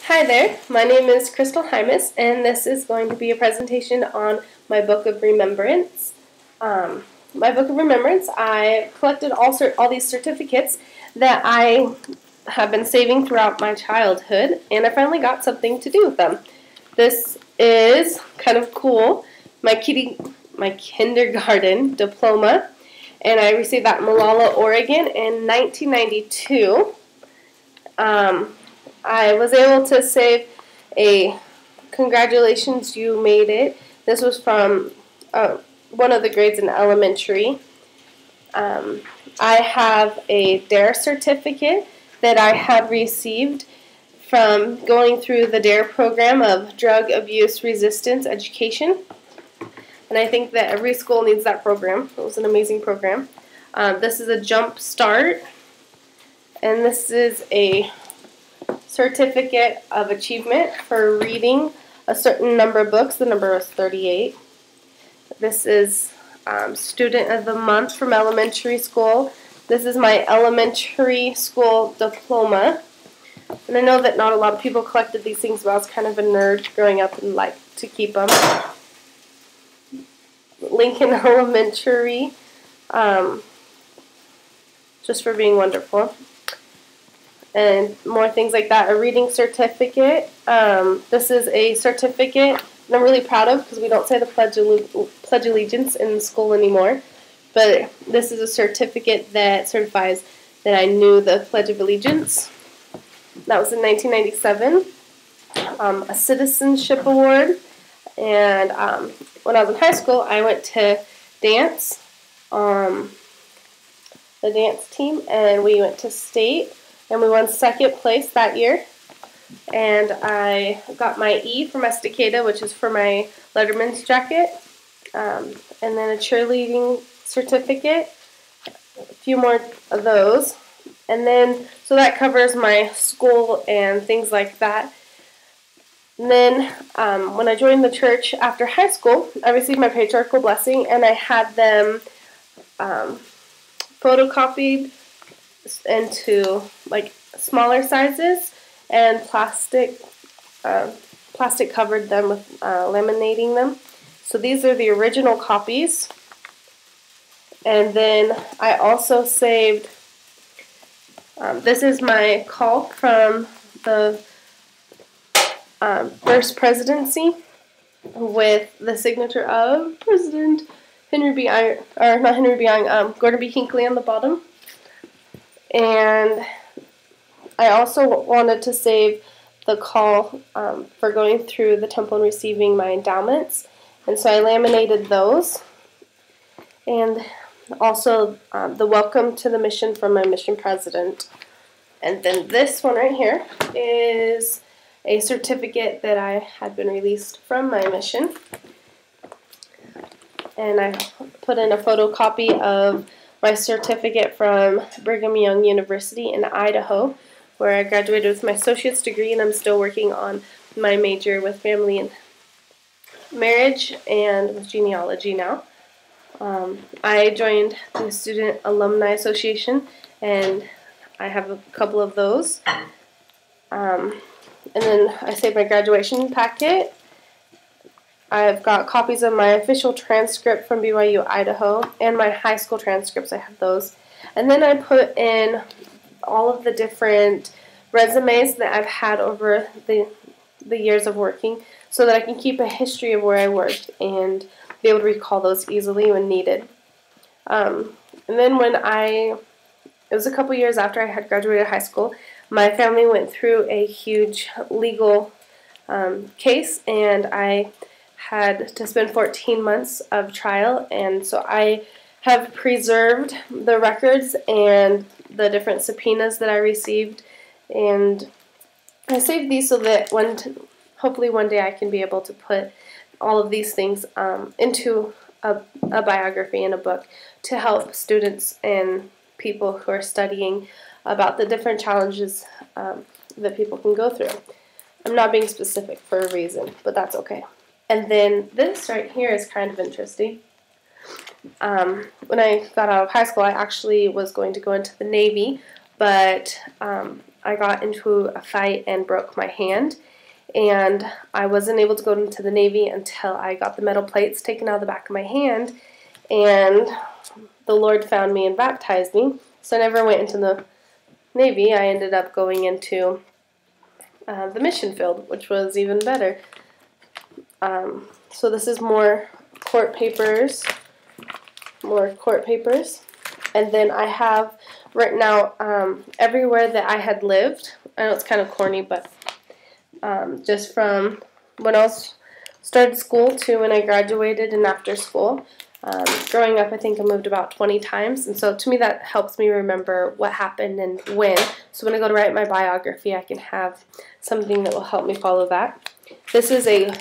Hi there, my name is Crystal Hymas, and this is going to be a presentation on my Book of Remembrance. My Book of Remembrance, I collected all these certificates that I have been saving throughout my childhood, and I finally got something to do with them. This is kind of cool, my kindergarten diploma, and I received that in Molalla, Oregon in 1992. I was able to save a "Congratulations, you made it." This was from one of the grades in elementary. I have a DARE certificate that I had received from going through the DARE program of Drug Abuse Resistance Education. And I think that every school needs that program. It was an amazing program. This is a Jump Start, and this is a certificate of achievement for reading a certain number of books. The number was 38. This is Student of the Month from elementary school. This is my elementary school diploma. And I know that not a lot of people collected these things, but I was kind of a nerd growing up and liked to keep them. Lincoln Elementary, just for being wonderful. And more things like that. A reading certificate. This is a certificate that I'm really proud of because we don't say the Pledge Allegiance in school anymore. But this is a certificate that certifies that I knew the Pledge of Allegiance. That was in 1997. A citizenship award. And when I was in high school, I went to dance, the dance team, and we went to state. And we won second place that year. And I got my E from Estacada, which is for my letterman's jacket. And then a cheerleading certificate. A few more of those. And then, so that covers my school and things like that. And then, when I joined the church after high school, I received my patriarchal blessing, and I had them photocopied into like smaller sizes, and plastic covered them with laminating them. So these are the original copies. And then I also saved, this is my call from the first presidency with the signature of President Henry B. Eyring, or not Henry B. Eyring, Gordon B. Hinckley on the bottom. And I also wanted to save the call for going through the temple and receiving my endowments, and so I laminated those. And also the welcome to the mission from my mission president. And then this one right here is a certificate that I had been released from my mission. And I put in a photocopy of my certificate from Brigham Young University in Idaho, where I graduated with my associate's degree, and I'm still working on my major with family and marriage and with genealogy now. I joined the Student Alumni Association, and I have a couple of those. And then I saved my graduation packet. I've got copies of my official transcript from BYU Idaho and my high school transcripts. I have those. And then I put in all of the different resumes that I've had over the years of working, so that I can keep a history of where I worked and be able to recall those easily when needed. And then it was a couple years after I had graduated high school, my family went through a huge legal case, and I had to spend 14 months of trial, and so I have preserved the records and the different subpoenas that I received, and I saved these so that hopefully one day I can be able to put all of these things into a biography in a book to help students and people who are studying about the different challenges that people can go through. I'm not being specific for a reason, but that's okay. And then this right here is kind of interesting. When I got out of high school, I actually was going to go into the Navy, but I got into a fight and broke my hand, and I wasn't able to go into the Navy until I got the metal plates taken out of the back of my hand, and the Lord found me and baptized me. So I never went into the Navy. I ended up going into the mission field, which was even better. So this is more court papers, and then I have written out everywhere that I had lived. I know it's kind of corny, but just from when I started school to when I graduated and after school. Growing up, I think I moved about 20 times, and so to me that helps me remember what happened and when. So when I go to write my biography, I can have something that will help me follow that. This is a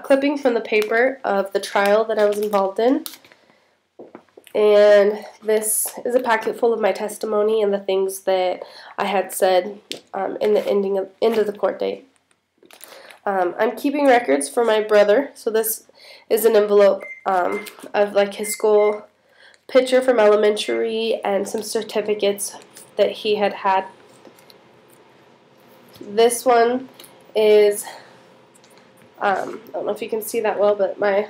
clipping from the paper of the trial that I was involved in, and this is a packet full of my testimony and the things that I had said in the end of the court date. I'm keeping records for my brother, so this is an envelope of like his school picture from elementary and some certificates that he had. This one is, I don't know if you can see that well, but my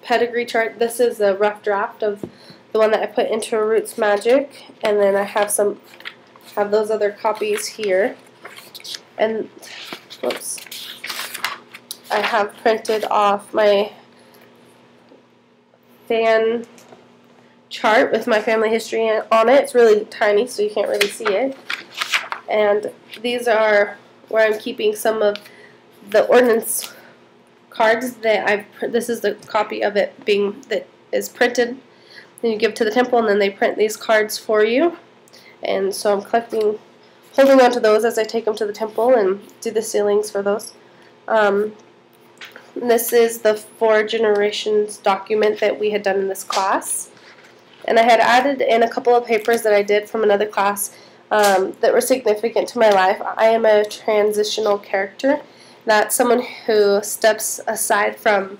pedigree chart. This is a rough draft of the one that I put into Roots Magic, and then I have those other copies here, and whoops, I have printed off my fan chart with my family history on it. It's really tiny, so you can't really see it. And these are where I'm keeping some of the ordinance cards that this is the copy of it that is printed. Then you give to the temple, and then they print these cards for you. And so I'm holding on to those as I take them to the temple and do the sealings for those. This is the 4 generations document that we had done in this class. And I had added in a couple of papers that I did from another class that were significant to my life. I am a transitional character. That's someone who steps aside from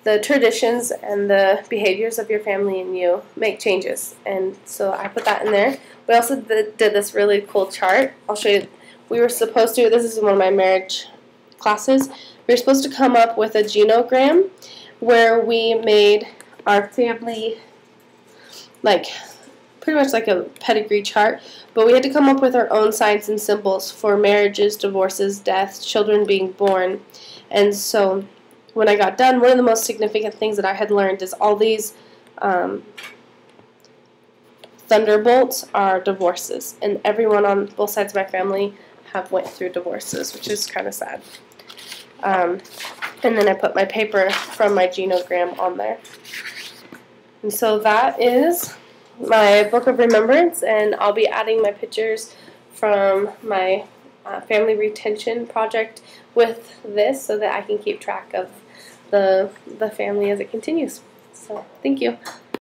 the traditions and the behaviors of your family, and you make changes. And so I put that in there. We also did this really cool chart. I'll show you. We were supposed to, this is one of my marriage classes, we were supposed to come up with a genogram where we made our family pretty much like a pedigree chart, but we had to come up with our own signs and symbols for marriages, divorces, deaths, children being born. And so when I got done, one of the most significant things that I had learned is all these thunderbolts are divorces, and everyone on both sides of my family have went through divorces, which is kind of sad. And then I put my paper from my genogram on there. And so that is my book of remembrance, and I'll be adding my pictures from my family retention project with this so that I can keep track of the family as it continues. So thank you.